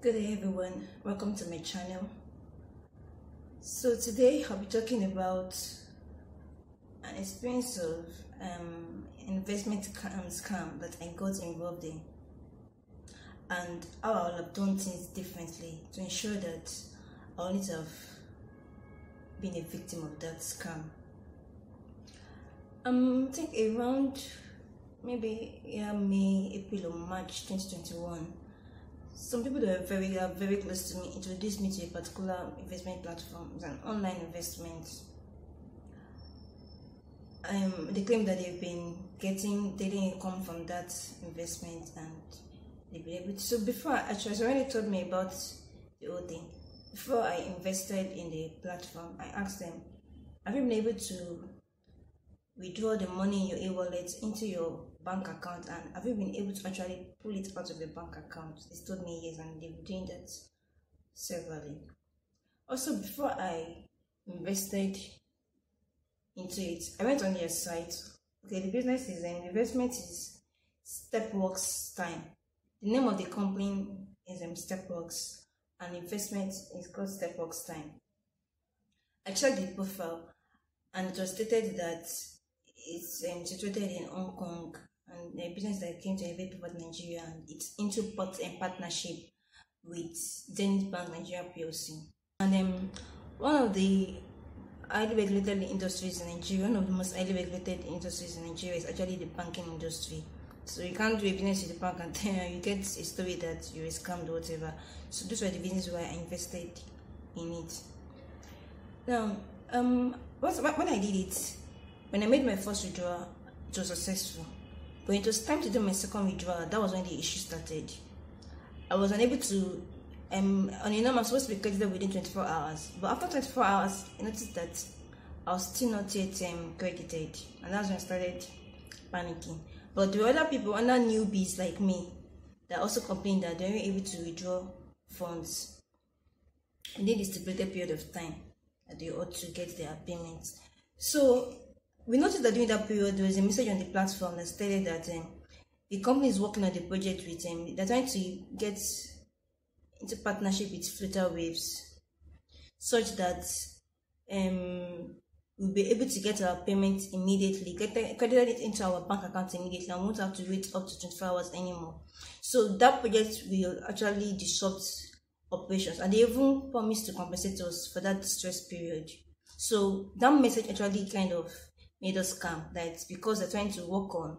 Good day everyone, welcome to my channel. So today I'll be talking about an experience of investment scam that I got involved in and how I would have done things differently to ensure that I wouldn't have been a victim of that scam. I think around maybe May, April or March 2021, some people that are very close to me introduced me to a particular investment platform. It's an online investment. They claim that they've been getting daily income from that investment and they've been able to. So before she already told me about the whole thing. Before I invested in the platform, I asked them, have you been able to withdraw the money in your e-wallet into your bank account, and have you been able to actually pull it out of your bank account? They told me yes, and they've been doing that severally. Also, before I invested into it, I went on their site. Okay, the business is an investment is Stepworks Time. The name of the company is Stepworks, and investment is called Stepworks Time. I checked the profile, and it was stated that it's situated in Hong Kong, and the business that came to elevate people in Nigeria, and it's into partnership with Zenith Bank Nigeria PLC. And one of the highly regulated industries in Nigeria, one of the most highly regulated industries in Nigeria is actually the banking industry. So you can't do a business with the bank and then you get a story that you were scammed or whatever. So those were the reasons why I invested in it. Now, when I did it, when I made my first withdrawal, it was successful. But when it was time to do my second withdrawal, that was when the issue started. I was unable to, I'm supposed to be credited within 24 hours. But after 24 hours, I noticed that I was still not yet credited. And that's when I started panicking. But there were other people, other newbies like me, that also complained that they weren't able to withdraw funds within the stipulated period of time that they ought to get their payments. So we noticed that during that period, there was a message on the platform that stated that the company is working on the project with they're trying to get into partnership with Flutterwaves, such that we'll be able to get our payment immediately, credited it into our bank account immediately, and won't have to wait up to 24 hours anymore. So that project will actually disrupt operations, and they even promised to compensate us for that stress period. So that message actually kind of made us calm, that it's because they're trying to work on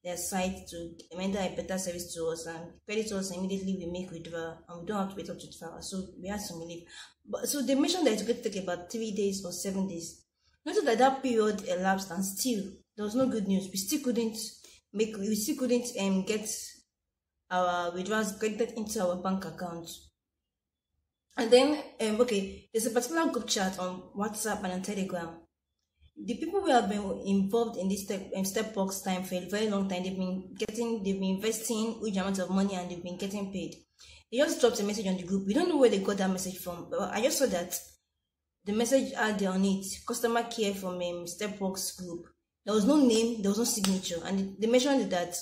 their site to render a better service to us and credit us immediately we make withdrawal, and we don't have to wait up to 12 hours. So we had some relief. But so they mentioned that it's going to take about 3 days or 7 days. Notice that period elapsed and still there was no good news. We still couldn't get our withdrawals credited into our bank account. And then okay, there's a particular group chat on WhatsApp and on Telegram. The people who have been involved in this Stepworks Time for a very long time, they've been investing huge amounts of money and they've been getting paid. They just dropped a message on the group. We don't know where they got that message from, but I just saw that the message had there on it, customer care from Stepworks group. There was no name, there was no signature, and they mentioned that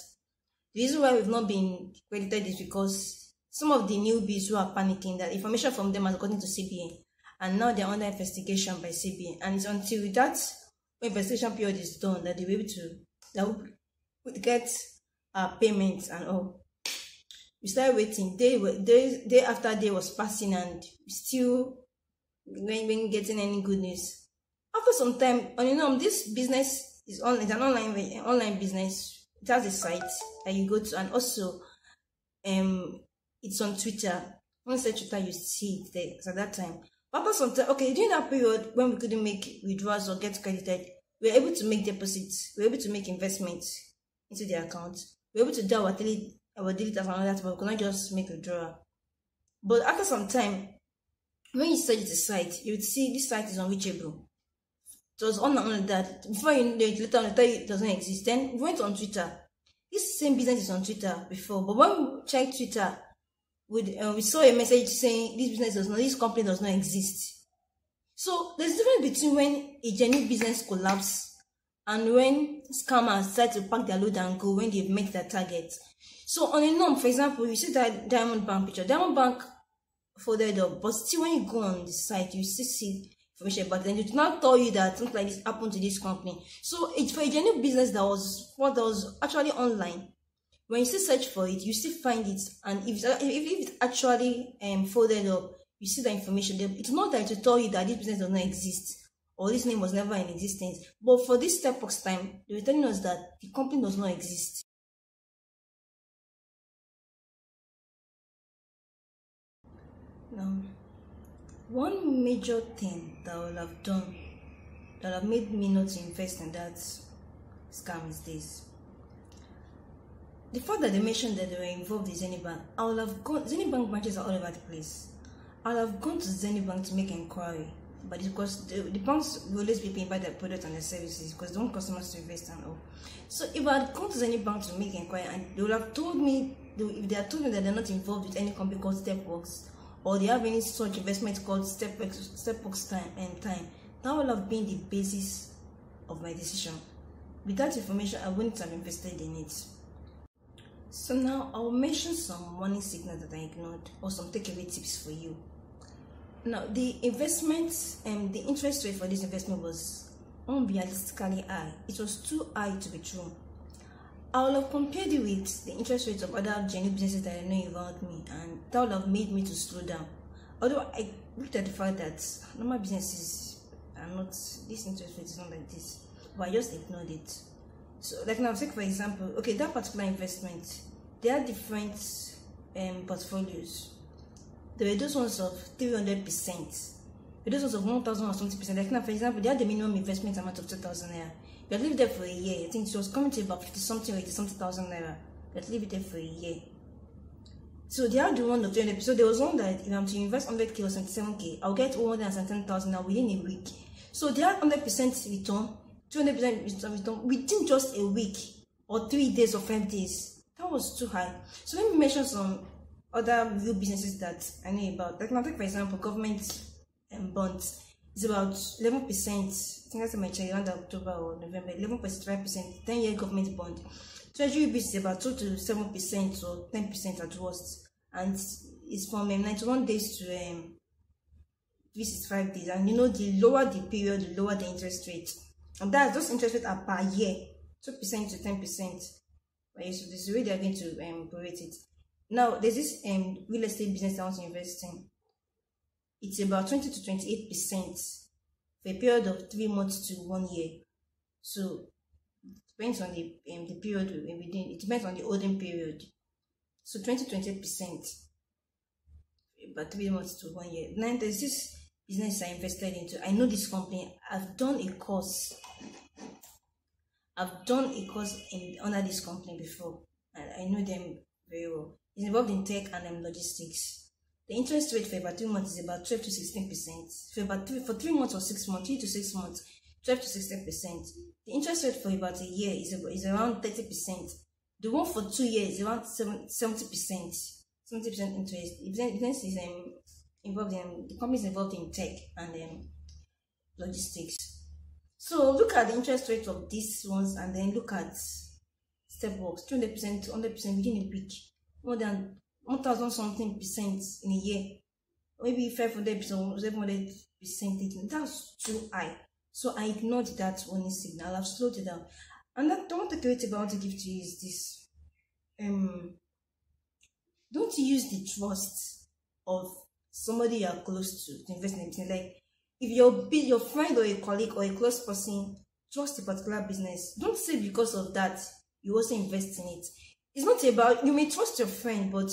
the reason why we've not been credited is because some of the newbies who are panicking, that information from them has gotten to CBN, and now they're under investigation by CBN, and it's until that investigation period is done that they'll be able to get payments and all. We started waiting. Day after day was passing, and still we weren't getting any good news. After some time, this business is it's an online business. It has a site that you go to, and also it's on Twitter. When you say Twitter, you see it there. So at that time, after some time, okay, during that period when we couldn't make withdrawals or get credited, we were able to make deposits, we were able to make investments into the account, we were able to do our daily tasks and all that, but we could not just make a withdrawal. But after some time, when you search the site, you would see this site is unreachable. It was on and on that. Before you know it, later on, they tell you it doesn't exist. Then we went on Twitter. This same business is on Twitter before, but when we checked Twitter, we saw a message saying this company does not exist. So there's a difference between when a genuine business collapses and when scammers try to pack their load and go when they've met their target. So on a norm, for example, you see that Diamond Bank picture. Diamond Bank folded up, but still when you go on the site, you still see information, but then it do not tell you that something like this happened to this company. So it's for a genuine business that was actually online. When you still search for it, you still find it, and if it's actually folded up, you see the information there. It's not that to tell you that this business does not exist or this name was never in existence. But for this Stepbox time, they were telling us that the company does not exist. Now, one major thing that I would have done that have made me not to invest in that scam is this. The fact that they mentioned that they were involved in Zenith Bank, I would have gone. Zenith Bank branches are all over the place. I would have gone to Zenith Bank to make inquiry, but because the banks will always be paying by their products and their services because they want customers to invest and all. So if I had gone to Zenith Bank to make inquiry, and they would have told me, if they had told me that they're not involved with any company called Stepbox, or they have any such investment called Stepbox time, that would have been the basis of my decision. With that information, I wouldn't have invested in it. So now I'll mention some warning signals that I ignored, or some takeaway tips for you. Now the investment and the interest rate for this investment was unrealistically high. It was too high to be true. I will have compared it with the interest rates of other genuine businesses that I know around me, and that would have made me to slow down. Although I looked at the fact that normal businesses are not, this interest rate is not like this, but I just ignored it. So like now, take for example, okay, that particular investment, there are different portfolios. There were those ones of 300%, those ones of 1,000 or something%. Like now, for example, they had the minimum investment amount of 2,000 naira. You had to leave there for a year. I think it was coming to about 50 something or 80 something thousand naira. You had to leave it there for a year. So they had the one of 300%. So there was one that if I'm to invest 100k or 77k, I'll get 110,000 now within a week. So they had 100% return, 200% return within just a week or 3 days or 5 days. That was too high. So let me mention some other real businesses that I know about. Like now, take for example, government bonds. It's about 11%. I think that's my check around October or November. 11.5%. 10-year government bond. Treasury bills is about 2 to 7% or 10% at worst, and it's from 91 days to 365 days. And you know, the lower the period, the lower the interest rate. And that's those interest rates are per year, 2% to 10%. Right? So this is the way they are going to prorate it. Now there's this real estate business I want to invest in. It's about 20 to 28% for a period of 3 months to 1 year. So it depends on the period within. It depends on the holding period. So 20 to 28%, about 3 months to 1 year. Now there's this business I invested into. I know this company. I've done a course under this company before, and I know them very well. It's involved in tech and logistics. The interest rate for about 3 months is about 12 to 16%. For 3 months or 6 months, 3 to 6 months, 12 to 16%. The interest rate for about a year is around 30%. The one for 2 years is around 70%. 70% interest. The business is involved in, the company is involved in tech and logistics. So look at the interest rate of these ones, and then look at Stepbox, 200% to 100% within a week, more than 1,000 something percent in a year, maybe 500% or 700%. That's too high. So I ignored that warning signal. I've slowed it down. And that don't take away I want to give to you is this. Don't use the trust of somebody you are close to invest in anything. Like if your friend or a colleague or a close person trust a particular business, don't say because of that you also invest in it. It's not about, you may trust your friend, but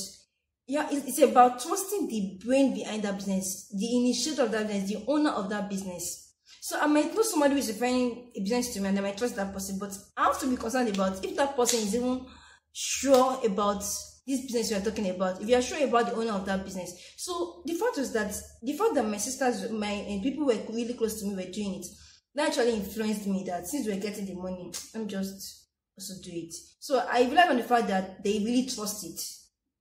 yeah, it's about trusting the brain behind that business, the initiator of that business, the owner of that business. So I might know somebody who is referring a business to me and I might trust that person, but I have to be concerned about if that person is even sure about this business you are talking about, if you are sure about the owner of that business. So the fact was that, the fact that my sisters, and people who were really close to me were doing it, that actually influenced me that since we're getting the money, I'm just also do it. So I rely on the fact that they really trust it,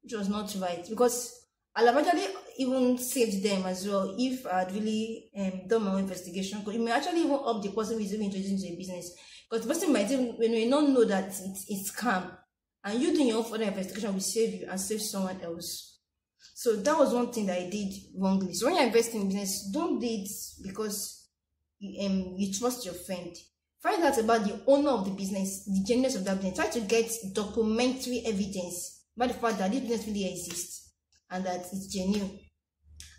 which was not right, because I'll have actually even saved them as well if I had really done my own investigation. Because it may actually even up the person who is even introducing to a business, because the person might even, when we don't know that it's scam, and you doing your own further investigation will save you and save someone else. So that was one thing that I did wrongly. So when you're investing in business, don't do it because you trust your friend. Find out about the owner of the business, the genuineness of that business. Try to get documentary evidence about the fact that this business really exists and that it's genuine.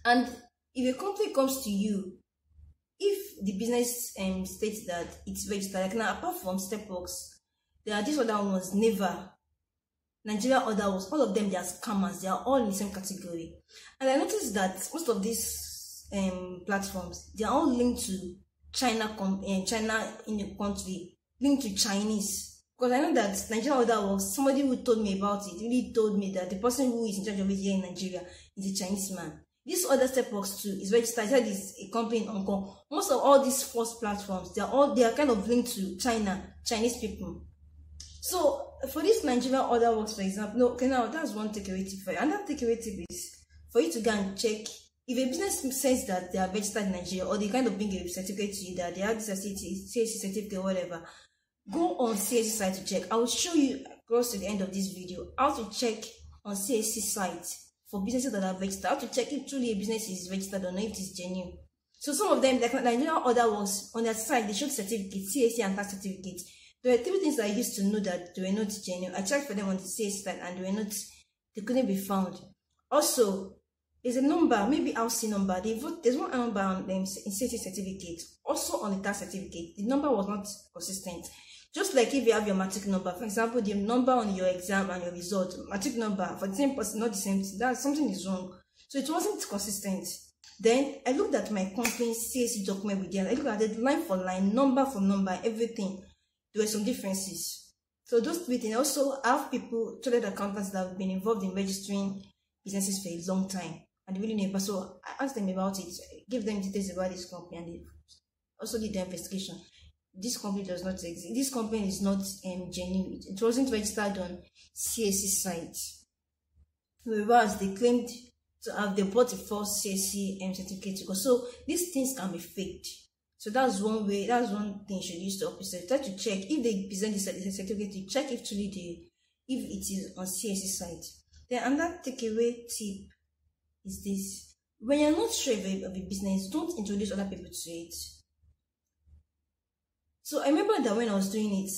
And if a company comes to you, if the business states that it's registered, like now apart from Stepworks, there are these other ones, Never, Nigeria other ones, all of them, they are scammers. They are all in the same category. And I noticed that most of these platforms, they are all linked to China in the country, linked to Chinese. Because I know that Nigeria other works, somebody who told me about it really told me that the person who is in charge of it here in Nigeria is a Chinese man. This other Stepworks too is registered. That is a company in Hong Kong. Most of all these first platforms, they are kind of linked to Chinese people. So for this Nigeria other works, for example, no, okay, now that's one takeaway tip for you. Another takeaway tip is for you to go and check if a business says that they are registered in Nigeria, or they kind of bring a certificate to you that they have this CAC certificate or whatever. Go on CAC site to check. I will show you close to the end of this video how to check on CAC site for businesses that are registered, how to check if truly a business is registered or not, if it is genuine. So some of them, like Nigeria other ones, on their site, they showed certificates, CAC and tax certificates. There were 3 things that I used to know that they were not genuine. I checked for them on the CAC site and they couldn't be found. Also, there's a number, maybe LC number. There's one number on them in CAC certificate, also on the tax certificate. The number was not consistent. Just like if you have your matric number, for example, the number on your exam and your result, matric number for the same person, not the same thing, that something is wrong. So it wasn't consistent. Then I looked at my company's CAC document with them. I looked at it line for line, number for number, everything. There were some differences. So those 3 things. Also, I have people, chartered accountants that have been involved in registering businesses for a long time, and they really know. So I asked them about it, give them details about this company, and they also did the investigation. This company does not exist. This company is not genuine. It wasn't registered on CAC site. Whereas they claimed to have, they bought a false CAC certificate. So these things can be faked. So that's one way. That's one thing you should use to operate. Try to check if they present the certificate. To check if truly if it is on CAC site. Then another takeaway tip is this: when you're not sure of a business, don't introduce other people to it. So I remember that when I was doing it,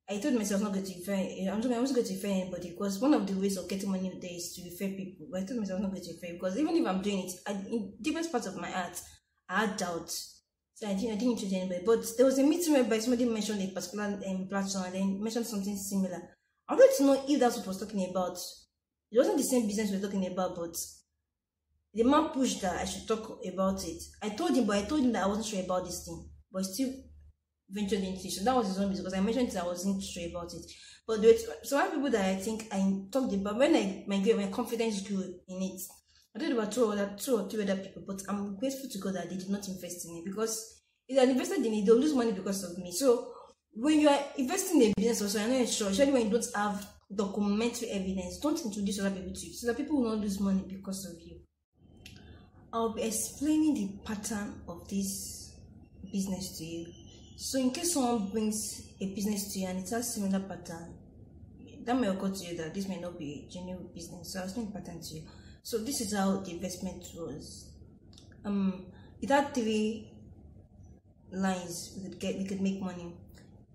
I told myself I wasn't going to refer anybody, because one of the ways of getting money there is to refer people. But I told myself I wasn't going to refer, because even if I'm doing it, in different parts of my art, I had doubts. So I didn't introduce anybody. But there was a meeting whereby somebody mentioned a particular platform and then mentioned something similar. I wanted to know if that's what I was talking about. It wasn't the same business we were talking about, but the man pushed that I should talk about it. I told him that I wasn't sure about this thing, but still ventured into it. So that was his own business, because I mentioned that I wasn't sure about it. But there were some people that I think I talked about when my confidence grew in it. I told about 2 or 3 other people, but I'm grateful to God that they did not invest in it, because if they invested in it, they'll lose money because of me. So when you are investing in a business, also, I know it's sure, especially when you don't have documentary evidence, don't introduce other people to you, so that people will not lose money because of you. I'll be explaining the pattern of this business to you. So in case someone brings a business to you and it has similar pattern, that may occur to you that this may not be a genuine business. So I'll explain the pattern to you. So this is how the investment was. It had 3 lines we could make money.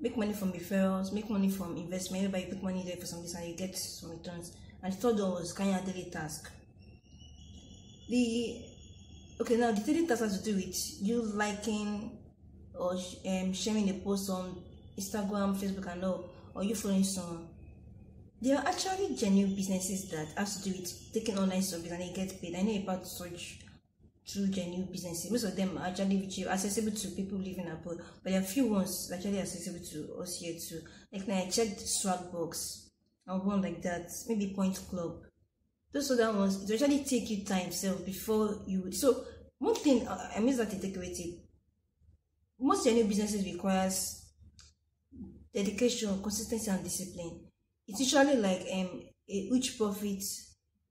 Make money from referrals, make money from investment. Everybody put money there for some reason and you get some returns. And the 3rd one was kind of a daily task. The daily task has to do with you liking or sharing a post on Instagram, Facebook, and all, or you following someone. There are actually genuine businesses that have to do with taking online service and they get paid. I know about such true genuine businesses. Most of them are actually accessible to people living abroad, but there are few ones actually accessible to us here too. Like now I checked Swagbox and one like that, maybe Point Club. Those other ones, it actually take you time before you. So one thing I miss that to take away tip. Most genuine businesses requires dedication, consistency, and discipline. It's usually like a huge profit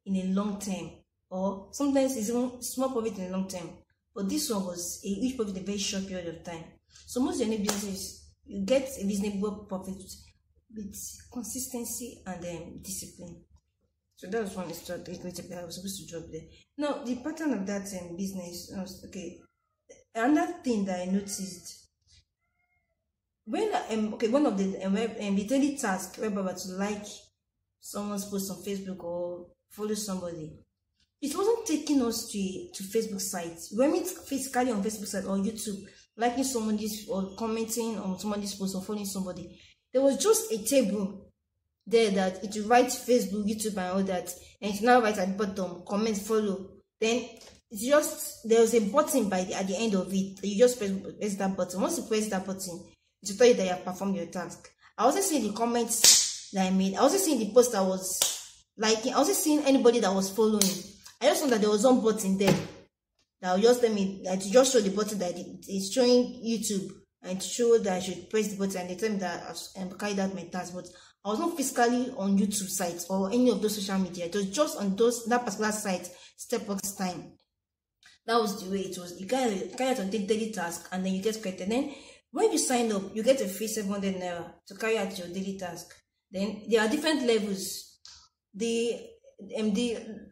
in a long term, or sometimes it's even small profit in a long term. But this one was a huge profit in a very short period of time. So most genuine businesses, you get a reasonable profit with consistency and discipline. So that was one strategy I was supposed to drop there. Now the pattern of that business was okay. Another thing that I noticed when okay, one of the daily task whereby to like someone's post on Facebook or follow somebody, it wasn't taking us to Facebook sites. When we physically on Facebook site or YouTube, liking somebody's or commenting on somebody's post or following somebody, there was just a table there that it will write Facebook, YouTube, and all that, and it now write at the bottom comment, follow. Then it's just there was a button at the end of it. You just press that button. Once you press that button, it will tell you that you have performed your task. I wasn't seeing the comments that I made. I wasn't seeing the post I was liking. I wasn't seeing anybody that was following. I just know that there was one button there that will just tell me that to just show the button that it's showing YouTube, and to show that I should press the button, and they tell me that I've carried out my task. But I was not physically on YouTube sites or any of those social media. It was just on that particular site, Stepbox Time. That was the way it was. You carry out a daily task and then you get credited. Then when you sign up, you get a free 700 naira to carry out your daily task. Then there are different levels. The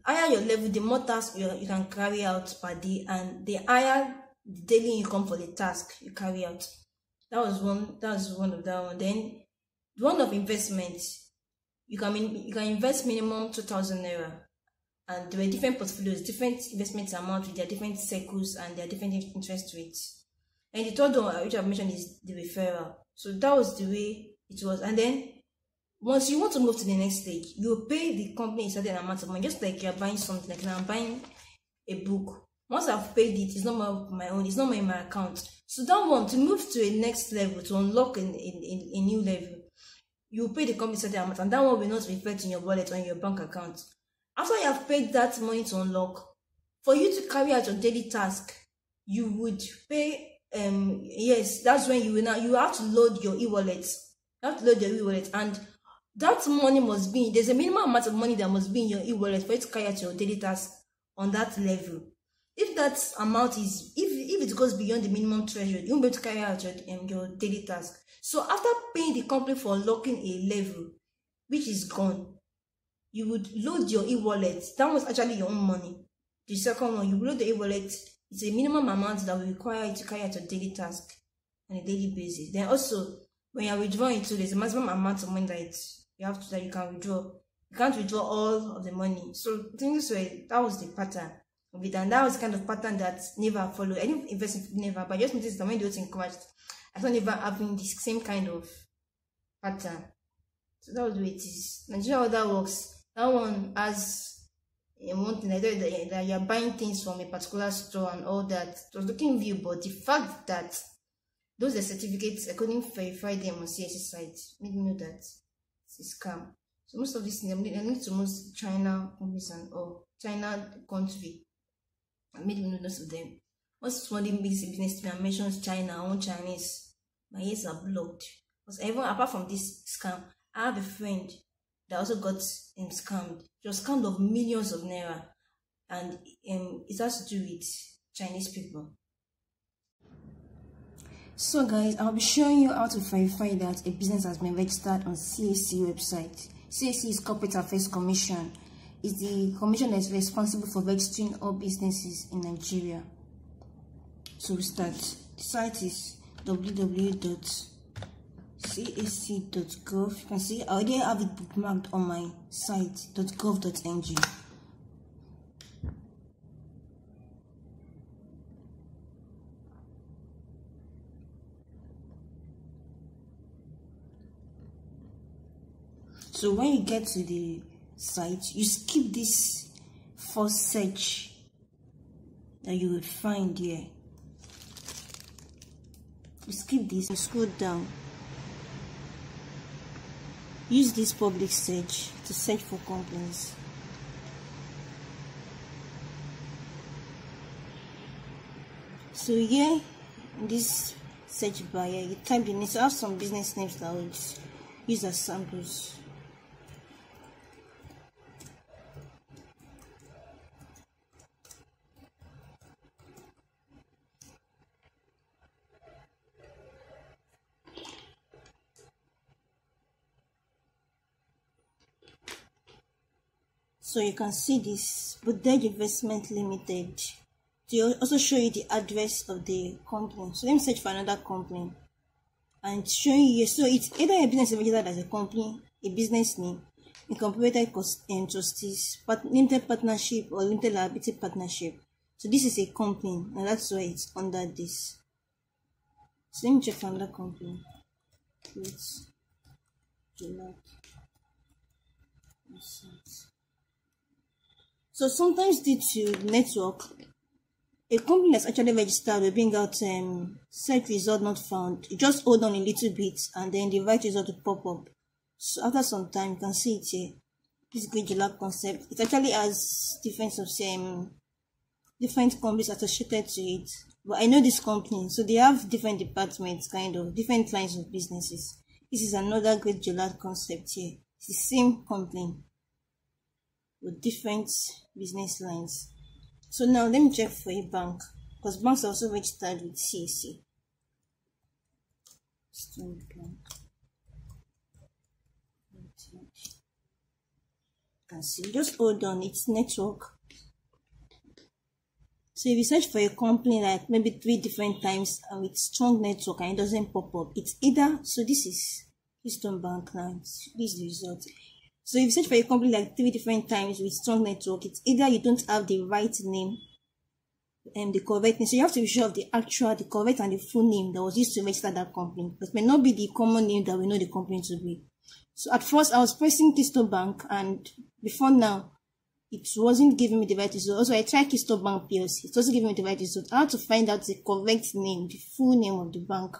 higher your level, the more tasks you can carry out per day, and the higher the daily income for the task you carry out. That was one of that one. Then one of investment, you can invest minimum 2,000 naira, and there were different portfolios, different investment amounts with their different circles and their different interest rates. And the third one which I've mentioned is the referral. So that was the way it was. And then once you want to move to the next stage, you pay the company a certain amount of money, just like you're buying something. Like now I'm buying a book. Once I've paid it, it's not my own, it's not in my account. So that one, to move to a next level, to unlock a new level, you pay the company a certain amount, and that one will not reflect in your wallet or in your bank account. After you have paid that money to unlock, for you to carry out your daily task, you would pay. Yes, that's when you have to load your e-wallet. You have to load your e-wallet, and that money must be, there's a minimum amount of money that must be in your e-wallet for you to carry out your daily task on that level. If that amount is, if it goes beyond the minimum threshold, you won't be able to carry out your daily task. So after paying the company for unlocking a level which is gone, you would load your e-wallet. That was actually your own money. The second one, you load the e-wallet. It's a minimum amount that will require you to carry out your daily task on a daily basis. Then also, when you're withdrawing too, there's a maximum amount of money that you can withdraw. You can't withdraw all of the money. So things were, that was the pattern of it, and that was the kind of pattern that never followed. I didn't invest in never, but I just noticed that when the whole thing crashed, I started never having the same kind of pattern. So that was the way it is. Nigeria, how that works. That one has one thing that you're buying things from a particular store and all that. It was looking view, but the fact that those are certificates, I couldn't verify them on CSC site, made me know that it's a scam. So most of these things, I need to most China companies and all China country. I made me know most of them. Once somebody makes a business to me and mentions China, I want Chinese, my ears are blocked. Because even apart from this scam, I have a friend that also got scammed. It was scammed of millions of naira, and it has to do with Chinese people. So guys, I'll be showing you how to verify that a business has been registered on CAC website. CAC is Corporate Affairs Commission. It's the commission that is responsible for registering all businesses in Nigeria. So we start. The site is www.cac.gov. You can see I already have it bookmarked on my site .gov.ng. So when you get to the site, you skip this first search that you would find here. You skip this, you scroll down. Use this public search to search for companies. So here in this search bar here, you type the names. So I have some business names that I would use as samples. So you can see this Budeg Investment Limited. They also show you the address of the company. So let me search for another company and showing you. So it's either a business registered as a company, a business name, incorporated trustees, limited partnership, or limited liability partnership. So this is a company, and that's why it's under this. So let me check for another company. Let's do that. So sometimes due to network, a company that's actually registered will bring out search result not found. You just hold on a little bit and then the right result will pop up. So after some time you can see it here. This Great Jollof concept. It actually has different companies associated to it. But I know this company, so they have different departments, different lines of businesses. This is another Great Jollof concept here. It's the same company with different business lines. So now let me check for a bank, because banks are also registered with CAC. Stone Bank. You can see, just hold on, it's network. So if you search for a company like maybe 3 different times and with strong network and it doesn't pop up, it's either, so this is Keystone Bank now, this is the result. So if you search for a company like 3 different times with strong network, it's either you don't have the right name and the correct name. So you have to be sure of the correct and the full name that was used to register that company. But it may not be the common name that we know the company to be. So at first I was pressing Keystone Bank, and before now it wasn't giving me the right result. Also I tried Keystone Bank PLC, it wasn't giving me the right result. I had to find out the correct name, the full name of the bank.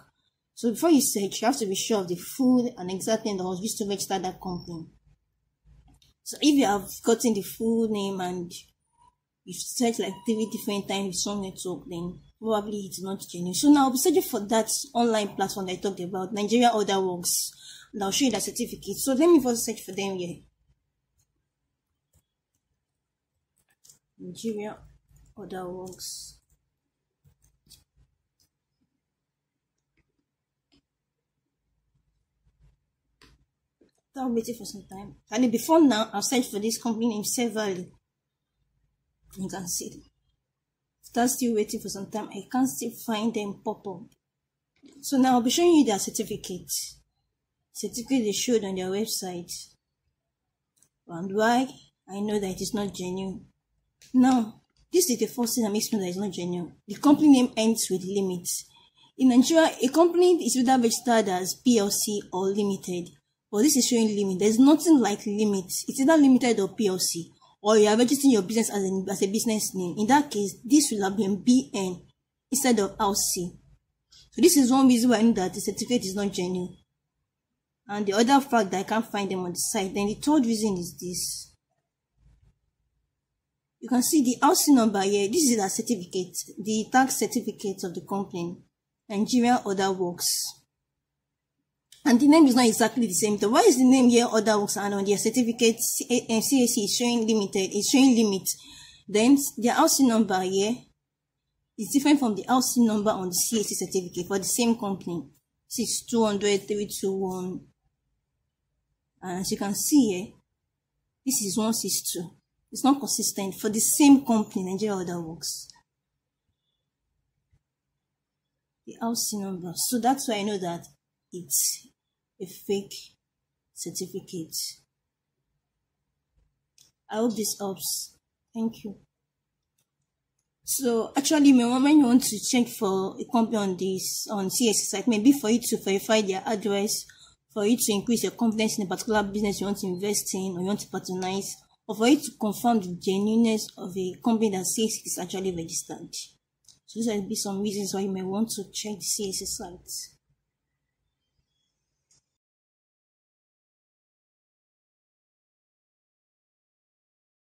So before you search, you have to be sure of the full and exact name that was used to register that company. So if you have gotten the full name and you've searched like 3 different times with some network, then probably it's not genuine. So now I'll be searching for that online platform that I talked about, Nigeria Order Works, and I'll show you that certificate. So let me first search for them here. Nigeria Order Works. I'm waiting for some time. And before now, I've searched for this company name severally. You can see. That's still waiting for some time. I can't still find them pop up. So now I'll be showing you their certificate. Certificate they showed on their website. And why I know that it is not genuine. Now, this is the first thing that makes me know that it's not genuine. The company name ends with limits. In Nigeria, a company is either registered as PLC or limited. But this is showing limit. There's nothing like limit. It's either limited or PLC, or you are registering your business as a business name. In that case, this will have been BN instead of LC. So this is one reason why I know that the certificate is not genuine. And the other fact that I can't find them on the site. Then the third reason is this. You can see the LC number here. This is the certificate, the tax certificate of the company, Nigeria Order Works. And the name is not exactly the same. So why is the name here Order Works and on their certificate CAC is showing limited, it's showing limit? Then the LC number here is different from the LC number on the CAC certificate for the same company. 6200 321. And as you can see here, this is 162. It's not consistent for the same company, Nigeria Order Works. The LC number. So that's why I know that it's a fake certificate. I hope this helps. Thank you. So actually, when you want to check for a company on CAC site, maybe for you to verify their address, for you to increase your confidence in a particular business you want to invest in or you want to patronize, or for you to confirm the genuineness of a company that CAC is actually registered. So these will be some reasons why you may want to check the CAC site.